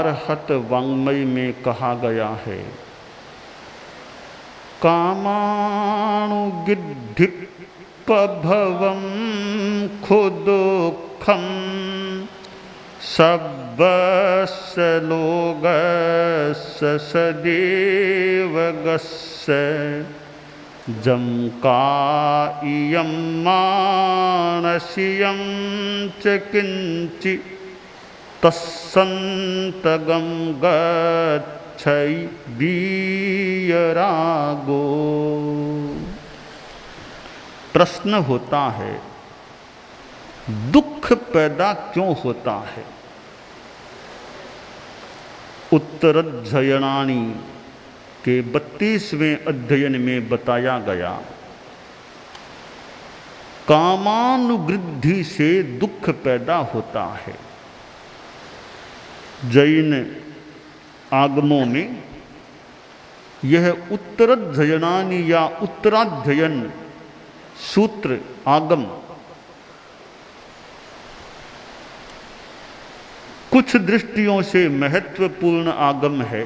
आरहत वाङ्मय में कहा गया है, कामानुगिद्धि पभवं खुदुखम सब्बस्य लोकस्य सदेवगस्य जं कायं मानसियं च किंचि तस्सन्तगं गच्छै वीयरागो। प्रश्न होता है, दुख पैदा क्यों होता है? उत्तरध्ययनानि के 32वें अध्ययन में बताया गया, कामानुवृद्धि से दुख पैदा होता है। जैन आगमों में यह उत्तरध्ययनानि या उत्तराध्ययन सूत्र आगम कुछ दृष्टियों से महत्वपूर्ण आगम है।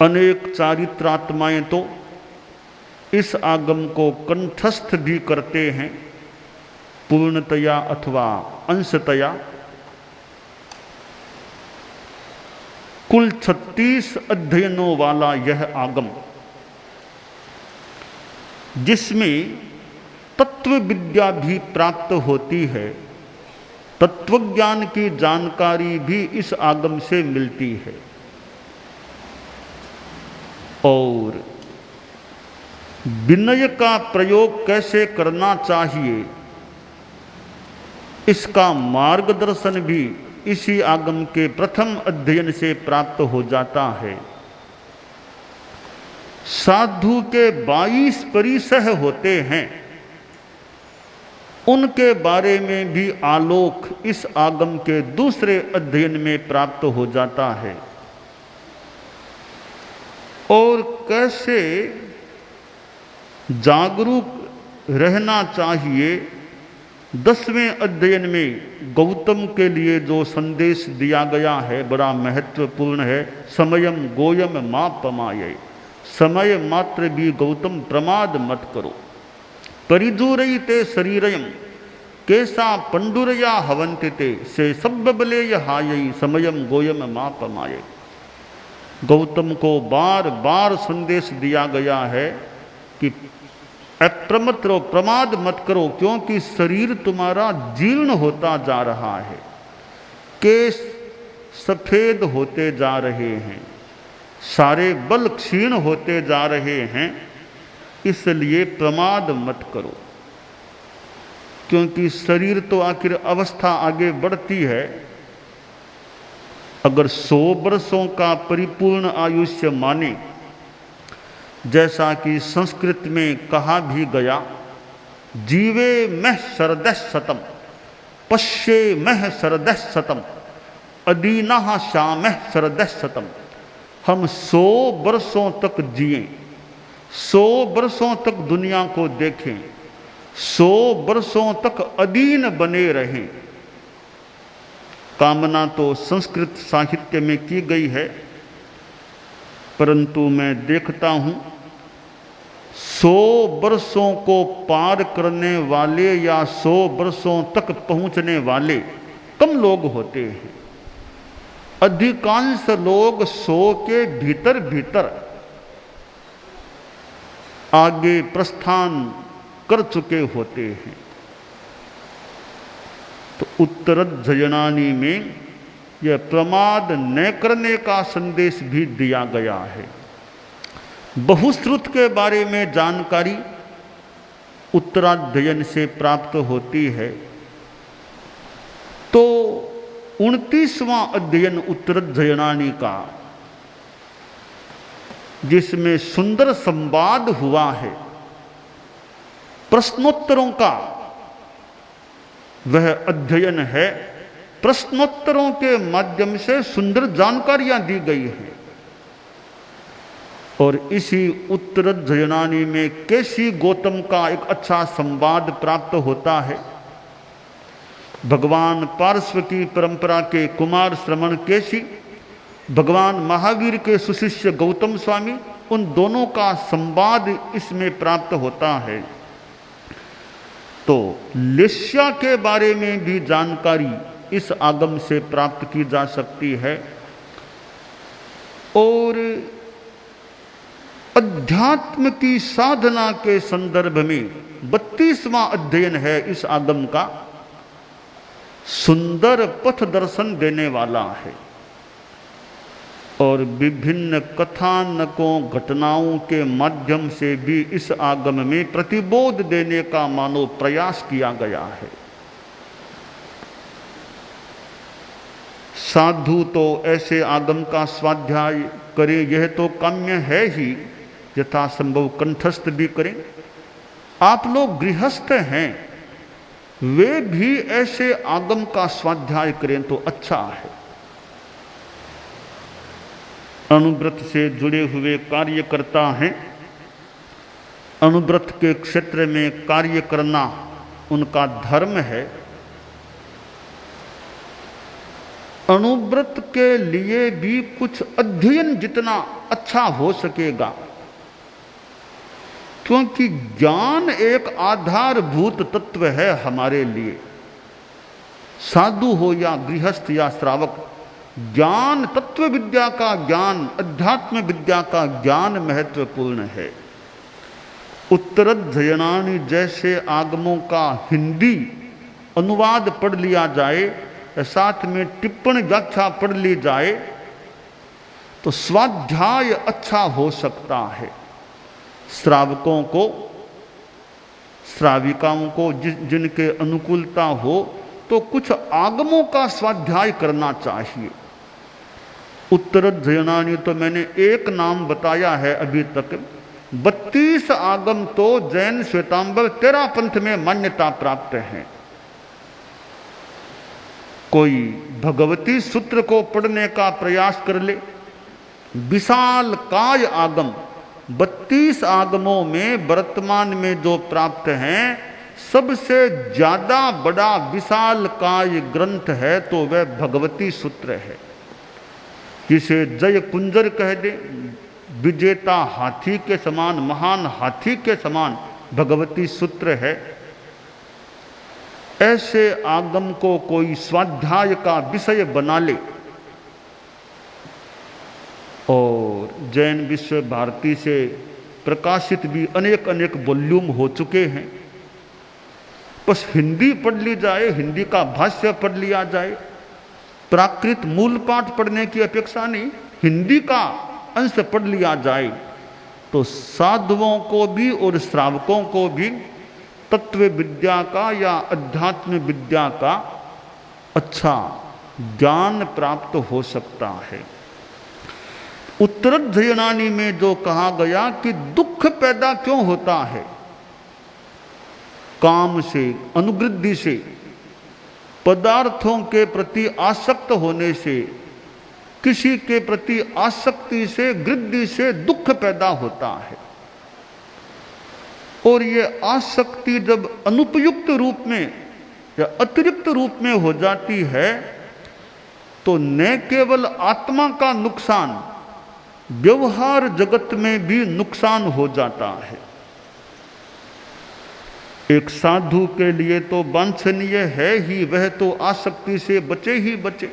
अनेक चारित्रात्माएं तो इस आगम को कंठस्थ भी करते हैं, पूर्णतया अथवा अंशतया। कुल 36 अध्ययनों वाला यह आगम, जिसमें तत्व विद्या भी प्राप्त होती है, तत्वज्ञान की जानकारी भी इस आगम से मिलती है। और विनय का प्रयोग कैसे करना चाहिए, इसका मार्गदर्शन भी इसी आगम के प्रथम अध्ययन से प्राप्त हो जाता है। साधु के 22 परिसह होते हैं, उनके बारे में भी आलोक इस आगम के दूसरे अध्ययन में प्राप्त हो जाता है। और कैसे जागरूक रहना चाहिए, 10वें अध्ययन में गौतम के लिए जो संदेश दिया गया है बड़ा महत्वपूर्ण है। समयम गोयम मा पमाये, समय मात्र भी गौतम प्रमाद मत करो। परिजूरयिते शरीरयम केसा पंडुरया हवंतिते से सब्बले हायई समयम गोयम मा पमाये। गौतम को बार बार संदेश दिया गया है कि अप्रमत्त रहो, प्रमाद मत करो, क्योंकि शरीर तुम्हारा जीर्ण होता जा रहा है, केश सफेद होते जा रहे हैं, सारे बल क्षीण होते जा रहे हैं, इसलिए प्रमाद मत करो। क्योंकि शरीर तो आखिर अवस्था आगे बढ़ती है। अगर 100 वर्षों का परिपूर्ण आयुष्य माने, जैसा कि संस्कृत में कहा भी गया, जीवे मह शरदः शतम पश्ये मह शरदः शतम अदीनः श्यामः शरदः शतम। हम 100 वर्षों तक जिएं, 100 वर्षों तक दुनिया को देखें, 100 वर्षों तक अधीन बने रहें। कामना तो संस्कृत साहित्य में की गई है, परंतु मैं देखता हूँ 100 वर्षों को पार करने वाले या 100 वर्षों तक पहुँचने वाले कम लोग होते हैं। अधिकांश लोग 100 के भीतर भीतर आगे प्रस्थान कर चुके होते हैं। तो उत्तरध्ययनानि में यह प्रमाद न करने का संदेश भी दिया गया है। बहुश्रुत के बारे में जानकारी उत्तराध्ययन से प्राप्त होती है। तो 29वां अध्ययन उत्तराध्ययनानि का, जिसमें सुंदर संवाद हुआ है प्रश्नोत्तरों का, वह अध्ययन है। प्रश्नोत्तरों के माध्यम से सुंदर जानकारियां दी गई हैं। और इसी उत्तराध्ययनानि में केसी गौतम का एक अच्छा संवाद प्राप्त होता है। भगवान पार्श्व की परंपरा के कुमार श्रवण केशी, भगवान महावीर के सुशिष्य गौतम स्वामी, उन दोनों का संवाद इसमें प्राप्त होता है। तो लेस्या के बारे में भी जानकारी इस आगम से प्राप्त की जा सकती है। और अध्यात्म की साधना के संदर्भ में 32वां अध्ययन है इस आगम का, सुंदर पथ दर्शन देने वाला है और विभिन्न कथानकों घटनाओं के माध्यम से भी इस आगम में प्रतिबोध देने का मानो प्रयास किया गया है। साधु तो ऐसे आगम का स्वाध्याय करें, यह तो काम्य है ही, यथासंभव कंठस्थ भी करें। आप लोग गृहस्थ हैं, वे भी ऐसे आगम का स्वाध्याय करें तो अच्छा है। अनुव्रत से जुड़े हुए कार्यकर्ता हैं, अनुव्रत के क्षेत्र में कार्य करना उनका धर्म है। अनुव्रत के लिए भी कुछ अध्ययन जितना अच्छा हो सकेगा, क्योंकि ज्ञान एक आधारभूत तत्व है हमारे लिए। साधु हो या गृहस्थ या श्रावक, ज्ञान, तत्व विद्या का ज्ञान, अध्यात्म विद्या का ज्ञान महत्वपूर्ण है। उत्तराध्ययनानि जैसे आगमों का हिंदी अनुवाद पढ़ लिया जाए, साथ में टिप्पणी व्याख्या पढ़ ली जाए तो स्वाध्याय अच्छा हो सकता है। श्रावकों को, श्राविकाओं को जिनके अनुकूलता हो तो कुछ आगमों का स्वाध्याय करना चाहिए। उत्तराध्ययनानि तो मैंने एक नाम बताया है अभी तक, 32 आगम तो जैन श्वेतांबर तेरा पंथ में मान्यता प्राप्त है। कोई भगवती सूत्र को पढ़ने का प्रयास कर ले, विशाल काय आगम 32 आगमों में वर्तमान में जो प्राप्त हैं, सबसे ज्यादा बड़ा विशाल काय ग्रंथ है तो वह भगवती सूत्र है, जिसे जय कुंजर कह दे, विजेता हाथी के समान, महान हाथी के समान भगवती सूत्र है। ऐसे आगम को कोई स्वाध्याय का विषय बना ले। और जैन विश्व भारती से प्रकाशित भी अनेक अनेक वॉल्यूम हो चुके हैं, बस हिंदी पढ़ ली जाए, हिंदी का भाष्य पढ़ लिया जाए। प्राकृत मूल पाठ पढ़ने की अपेक्षा नहीं, हिंदी का अंश पढ़ लिया जाए तो साधुओं को भी और श्रावकों को भी तत्व विद्या का या अध्यात्म विद्या का अच्छा ज्ञान प्राप्त हो सकता है। उत्तराध्ययनानि में जो कहा गया कि दुख पैदा क्यों होता है, काम से, अनुवृद्धि से, पदार्थों के प्रति आसक्त होने से, किसी के प्रति आसक्ति से, वृद्धि से दुख पैदा होता है। और ये आसक्ति जब अनुपयुक्त रूप में या अतिरिक्त रूप में हो जाती है तो न केवल आत्मा का नुकसान, व्यवहार जगत में भी नुकसान हो जाता है। एक साधु के लिए तो वांछनीय है ही, वह तो आसक्ति से बचे ही बचे,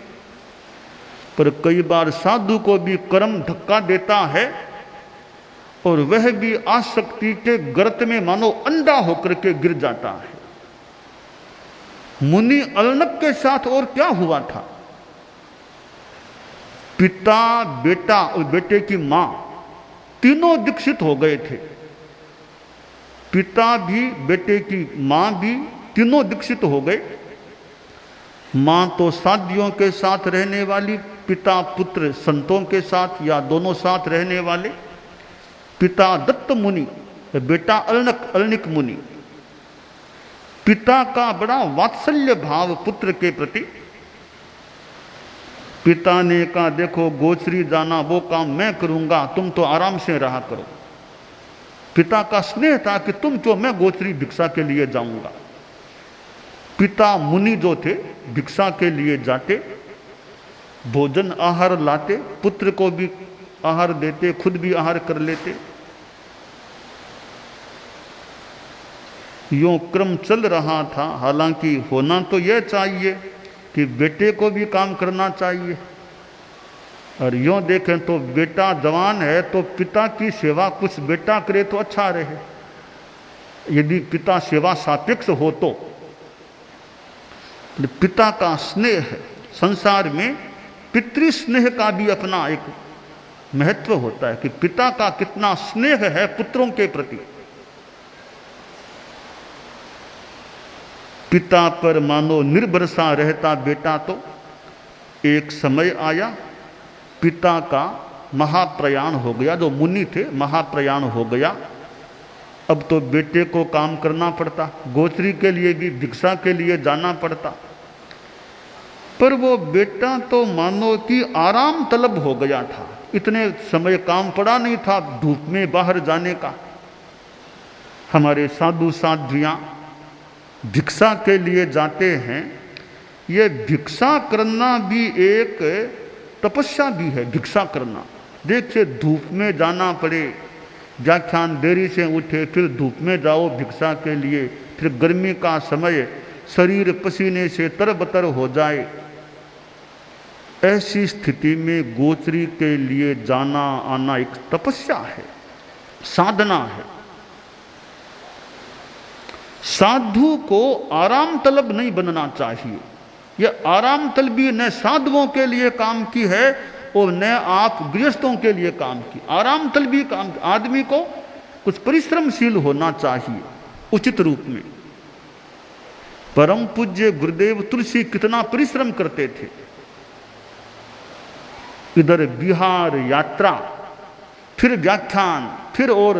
पर कई बार साधु को भी कर्म धक्का देता है और वह भी आसक्ति के गर्त में मानो अंधा होकर के गिर जाता है। मुनि अलनक के साथ और क्या हुआ था, पिता, बेटा और बेटे की मां तीनों दीक्षित हो गए थे। पिता भी, बेटे की मां भी, तीनों दीक्षित हो गए। मां तो साधियों के साथ रहने वाली, पिता पुत्र संतों के साथ या दोनों साथ रहने वाले। पिता दत्त मुनि, बेटा अलनिक मुनि। पिता का बड़ा वात्सल्य भाव पुत्र के प्रति। पिता ने कहा देखो गोचरी जाना वो काम मैं करूंगा, तुम तो आराम से रहा करो। पिता का स्नेह था कि तुम क्यों, मैं गोचरी भिक्षा के लिए जाऊंगा। पिता मुनि जो थे भिक्षा के लिए जाते, भोजन आहार लाते, पुत्र को भी आहार देते, खुद भी आहार कर लेते। यूं क्रम चल रहा था। हालांकि होना तो यह चाहिए कि बेटे को भी काम करना चाहिए, और यूं देखें तो बेटा जवान है तो पिता की सेवा कुछ बेटा करे तो अच्छा रहे। यदि पिता सेवा सापेक्ष हो तो पिता का स्नेह है। संसार में पितृ स्नेह का भी अपना एक महत्व होता है कि पिता का कितना स्नेह है पुत्रों के प्रति। पिता पर मानो निर्भर सा रहता बेटा, तो एक समय आया पिता का महाप्रयाण हो गया। जो मुनि थे महाप्रयाण हो गया। अब तो बेटे को काम करना पड़ता, गोत्री के लिए भी भिक्षा के लिए जाना पड़ता। पर वो बेटा तो मानो कि आराम तलब हो गया था। इतने समय काम पड़ा नहीं था धूप में बाहर जाने का। हमारे साधु साध्वियाँ भिक्षा के लिए जाते हैं। ये भिक्षा करना भी एक तपस्या भी है। भिक्षा करना, देखिए धूप में जाना पड़े, व्याख्यान देरी से उठे, फिर धूप में जाओ भिक्षा के लिए, फिर गर्मी का समय शरीर पसीने से तरबतर हो जाए। ऐसी स्थिति में गोत्री के लिए जाना आना एक तपस्या है, साधना है। साधु को आराम तलब नहीं बनना चाहिए। यह आराम तलबी न साधुओं के लिए काम की है और न आप गृहस्थों के लिए काम की। आराम तलबी काम, आदमी को कुछ परिश्रमशील होना चाहिए उचित रूप में। परम पूज्य गुरुदेव तुलसी कितना परिश्रम करते थे। इधर बिहार यात्रा, फिर व्याख्यान, फिर और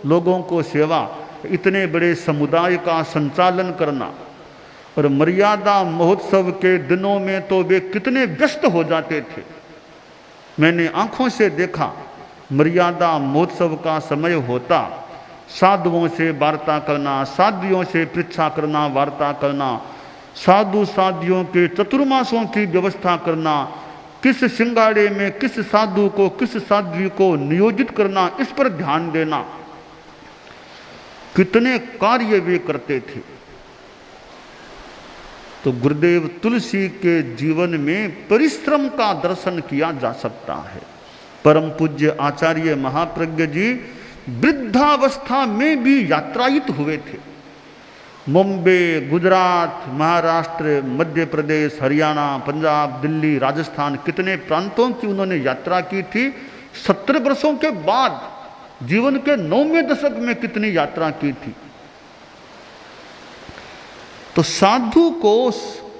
लोगों को सेवा, इतने बड़े समुदाय का संचालन करना। और मर्यादा महोत्सव के दिनों में तो वे कितने व्यस्त हो जाते थे। मैंने आंखों से देखा, मर्यादा महोत्सव का समय होता, साधुओं से वार्ता करना, साध्वियों से पृच्छा करना, वार्ता करना, साधु साध्वियों के चतुर्मासों की व्यवस्था करना, किस सिंगाड़े में किस साधु को किस साध्वी को नियोजित करना, इस पर ध्यान देना। कितने कार्य वे करते थे। तो गुरुदेव तुलसी के जीवन में परिश्रम का दर्शन किया जा सकता है। परम पूज्य आचार्य महाप्रज्ञ जी वृद्धावस्था में भी यात्रायित हुए थे। मुंबई, गुजरात, महाराष्ट्र, मध्य प्रदेश, हरियाणा, पंजाब, दिल्ली, राजस्थान, कितने प्रांतों की उन्होंने यात्रा की थी। 70 वर्षों के बाद जीवन के 9वें दशक में कितनी यात्रा की थी। तो साधु को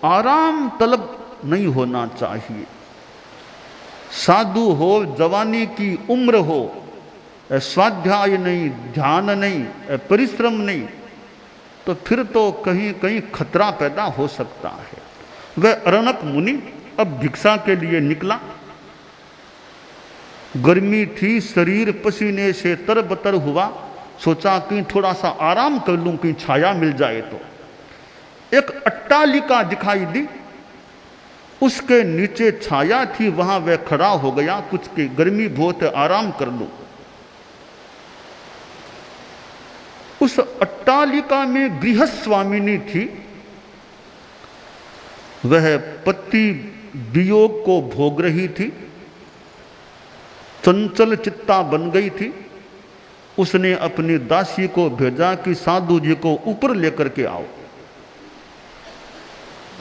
आराम तलब नहीं होना चाहिए। साधु हो, जवानी की उम्र हो, स्वाध्याय नहीं, ध्यान नहीं, परिश्रम नहीं, तो फिर तो कहीं कहीं खतरा पैदा हो सकता है। वह अरण्यक मुनि अब भिक्षा के लिए निकला। गर्मी थी, शरीर पसीने से तरबतर हुआ। सोचा कि थोड़ा सा आराम कर लूं, कहीं छाया मिल जाए तो। एक अट्टालिका दिखाई दी, उसके नीचे छाया थी, वहां वह खड़ा हो गया। कुछ की गर्मी बहुत है, आराम कर लूं। उस अट्टालिका में गृहस्थ स्वामिनी थी। वह पति वियोग को भोग रही थी, चंचल चित्ता बन गई थी। उसने अपनी दासी को भेजा कि साधु जी को ऊपर लेकर के आओ।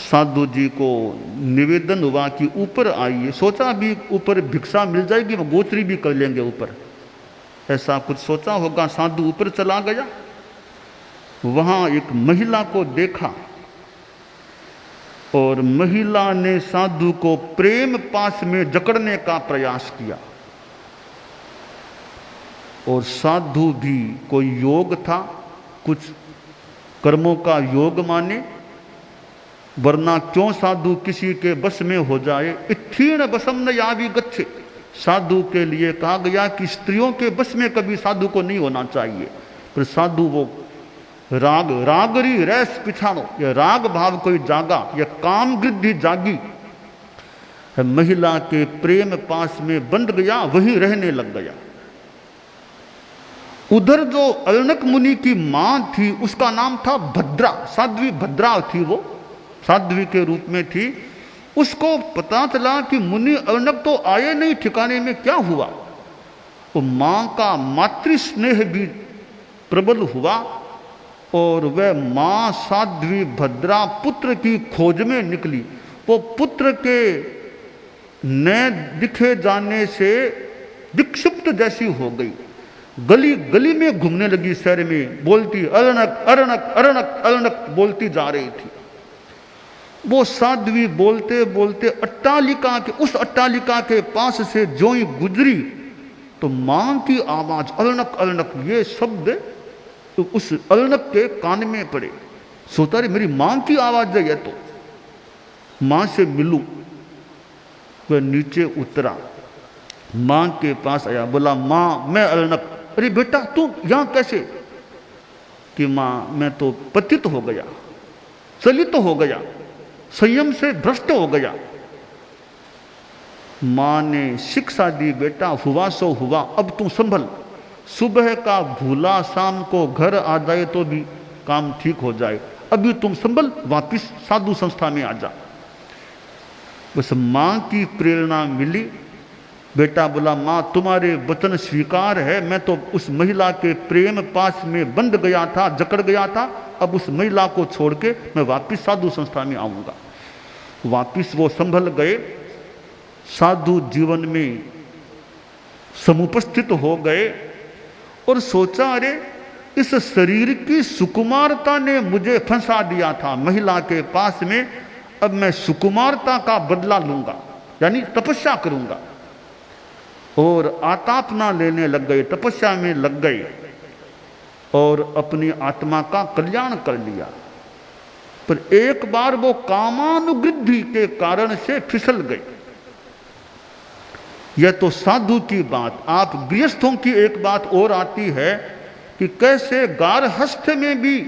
साधु जी को निवेदन हुआ कि ऊपर आइए। सोचा भी ऊपर भिक्षा मिल जाएगी, वो गोत्री भी कर लेंगे ऊपर, ऐसा कुछ सोचा होगा। साधु ऊपर चला गया। वहां एक महिला को देखा और महिला ने साधु को प्रेम पास में जकड़ने का प्रयास किया। और साधु भी कोई योग था, कुछ कर्मों का योग माने, वरना क्यों साधु किसी के बस में हो जाए। इत्थीण बसम न यावी गच्छे। साधु के लिए कहा गया कि स्त्रियों के बस में कभी साधु को नहीं होना चाहिए। पर साधु वो राग रागरी रैस पिछाड़ो, यह राग भाव कोई जागा, यह काम वृद्धि जागी है, महिला के प्रेम पास में बंध गया, वही रहने लग गया। उधर जो अलनक मुनि की मां थी उसका नाम था भद्रा, साध्वी भद्रा थी, वो साध्वी के रूप में थी। उसको पता चला कि मुनि अलनक तो आए नहीं, ठिकाने में क्या हुआ। तो मां का मातृ स्नेह भी प्रबल हुआ और वह मां साध्वी भद्रा पुत्र की खोज में निकली। वो पुत्र के न दिखे जाने से विक्षिप्त जैसी हो गई, गली गली में घूमने लगी, शहर में बोलती अरणक अरणक अरणक अरणक बोलती जा रही थी। वो साध्वी बोलते बोलते अट्टालिका के, उस अट्टालिका के पास से जो ही गुजरी तो मां की आवाज अरणक अरणक, ये शब्द तो उस अरणक के कान में पड़े। सोचा रे मेरी मां की आवाज है, तो मां से मिलूं। वह नीचे उतरा, मां के पास आया, बोला मां मैं अरणक। अरे बेटा तू यहां कैसे? कि मां मैं तो पतित हो गया, चलित हो गया, संयम से भ्रष्ट हो गया। मां ने शिक्षा दी, बेटा हुआ सो हुआ, अब तू संभल। सुबह का भूला शाम को घर आ जाए तो भी काम ठीक हो जाए, अभी तुम संभल, वापिस साधु संस्था में आ जा। बस मां की प्रेरणा मिली। बेटा बोला मां तुम्हारे वचन स्वीकार है, मैं तो उस महिला के प्रेम पास में बंध गया था, जकड़ गया था, अब उस महिला को छोड़ के मैं वापिस साधु संस्था में आऊंगा। वापिस वो संभल गए, साधु जीवन में समुपस्थित हो गए और सोचा अरे इस शरीर की सुकुमारता ने मुझे फंसा दिया था महिला के पास में, अब मैं सुकुमारता का बदला लूंगा, यानी तपस्या करूंगा। और आतापना लेने लग गए, तपस्या में लग गए और अपनी आत्मा का कल्याण कर लिया। पर एक बार वो कामानुवृद्धि के कारण से फिसल गए। यह तो साधु की बात। आप गृहस्थों की एक बात और आती है कि कैसे गारहस्थ में भी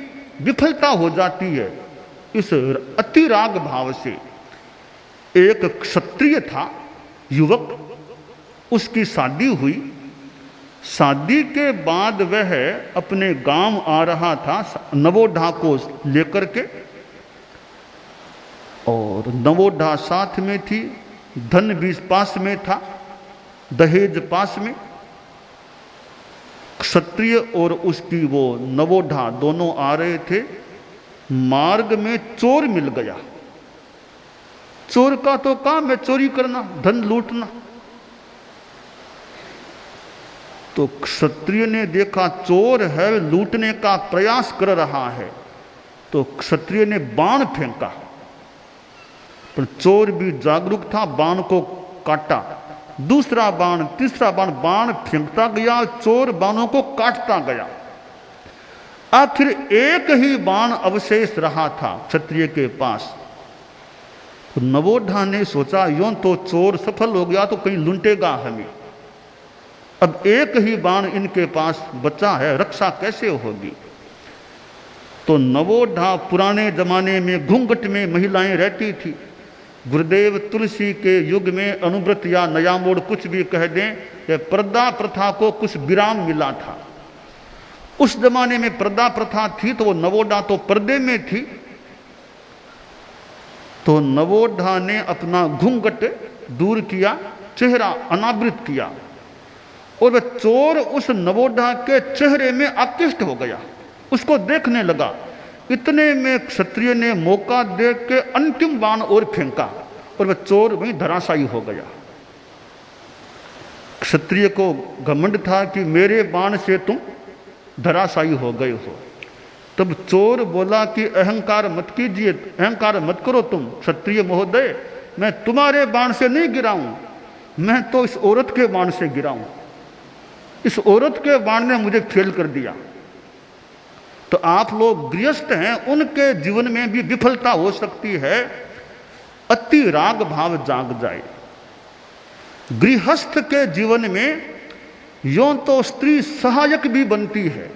विफलता हो जाती है इस अति राग भाव से। एक क्षत्रिय था, युवक, उसकी शादी हुई। शादी के बाद वह अपने गांव आ रहा था नवोढ़ा को लेकर के, और नवोढ़ा साथ में थी, धन भी पास में था, दहेज पास में। क्षत्रिय और उसकी वो नवोढ़ा दोनों आ रहे थे। मार्ग में चोर मिल गया। चोर का तो काम है चोरी करना, धन लूटना। तो क्षत्रिय ने देखा चोर है, लूटने का प्रयास कर रहा है, तो क्षत्रिय ने बाण फेंका, पर चोर भी जागरूक था, बाण को काटा। दूसरा बाण, तीसरा बाण, बाण फेंकता गया, चोर बाणों को काटता गया। आखिर एक ही बाण अवशेष रहा था क्षत्रिय के पास। तो नवोढ़ा ने सोचा यूं तो चोर सफल हो गया तो कहीं लूटेगा हमें, अब एक ही बाण इनके पास बचा है, रक्षा कैसे होगी। तो नवोढ़ा पुराने जमाने में घूंघट में महिलाएं रहती थी। गुरुदेव तुलसी के युग में अनुव्रत या नया मोड़ कुछ भी कह दें, कि पर्दा प्रथा को कुछ विराम मिला था। उस जमाने में पर्दा प्रथा थी तो वो नवोढ़ा तो पर्दे में थी। तो नवोढ़ा ने अपना घूंघट दूर किया, चेहरा अनावृत किया, और वह चोर उस नवोढ़ा के चेहरे में आकृष्ट हो गया, उसको देखने लगा। इतने में क्षत्रिय ने मौका देख के अंतिम बाण और फेंका और वह चोर वहीं धराशायी हो गया। क्षत्रिय को घमंड था कि मेरे बाण से तुम धराशायी हो गए हो। तब चोर बोला कि अहंकार मत कीजिए, अहंकार मत करो तुम क्षत्रिय महोदय, मैं तुम्हारे बाण से नहीं गिरा हूं, मैं तो इस औरत के बाण से गिरा हूं। इस औरत के बाण ने मुझे फेल कर दिया। तो आप लोग गृहस्थ हैं, उनके जीवन में भी विफलता हो सकती है, अति राग भाव जाग जाए। गृहस्थ के जीवन में यों तो स्त्री सहायक भी बनती है,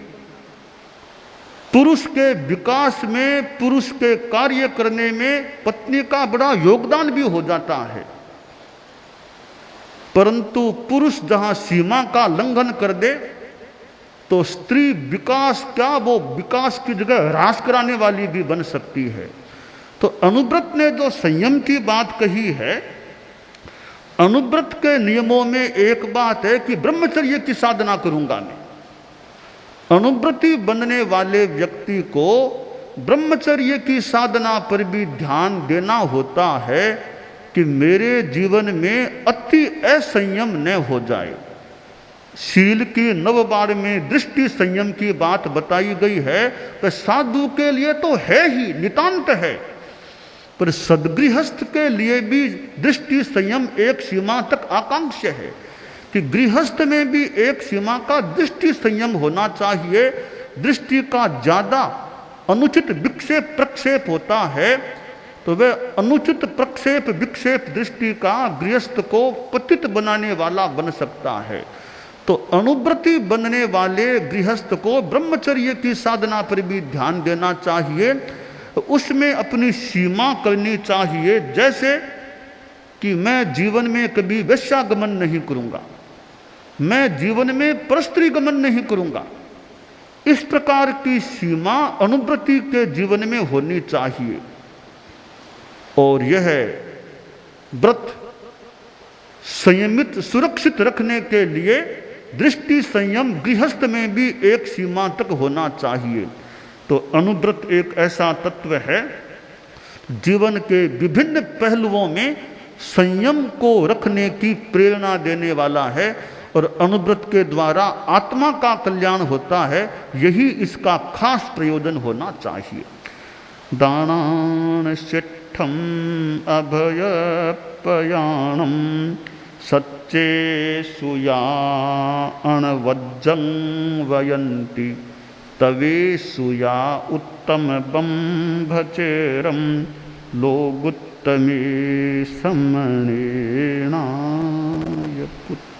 पुरुष के विकास में, पुरुष के कार्य करने में पत्नी का बड़ा योगदान भी हो जाता है। परंतु पुरुष जहां सीमा का उल्लंघन कर दे तो स्त्री विकास क्या, वो विकास की जगह ह्रास कराने वाली भी बन सकती है। तो अनुव्रत ने जो संयम की बात कही है, अनुव्रत के नियमों में एक बात है कि ब्रह्मचर्य की साधना करूंगा मैं। अनुव्रती बनने वाले व्यक्ति को ब्रह्मचर्य की साधना पर भी ध्यान देना होता है कि मेरे जीवन में अति असंयम न हो जाए। शील की नवबार में दृष्टि संयम की बात बताई गई है, तो साधु के लिए तो है ही, नितांत है, पर सदगृहस्थ के लिए भी दृष्टि संयम एक सीमा तक आकांक्षा है कि गृहस्थ में भी एक सीमा का दृष्टि संयम होना चाहिए। दृष्टि का ज्यादा अनुचित विक्षेप प्रक्षेप होता है तो वह अनुचित प्रक्षेप विक्षेप दृष्टि का गृहस्थ को पतित बनाने वाला बन सकता है। तो अनुव्रती बनने वाले गृहस्थ को ब्रह्मचर्य की साधना पर भी ध्यान देना चाहिए, उसमें अपनी सीमा करनी चाहिए। जैसे कि मैं जीवन में कभी वेश्यागमन नहीं करूंगा, मैं जीवन में परस्त्री गमन नहीं करूंगा, इस प्रकार की सीमा अनुव्रती के जीवन में होनी चाहिए। और यह व्रत संयमित सुरक्षित रखने के लिए दृष्टि संयम गृहस्थ में भी एक सीमा तक होना चाहिए। तो अनुव्रत एक ऐसा तत्व है जीवन के विभिन्न पहलुओं में संयम को रखने की प्रेरणा देने वाला है, और अनुव्रत के द्वारा आत्मा का कल्याण होता है, यही इसका खास प्रयोजन होना चाहिए। दानान शिष्ठम अभयपयाणम सच्चे सुया अणवज्जं वयन्ति तवे सुया उत्तम बंभचेरम लोगुत्तमे समणेनाय पुत्र।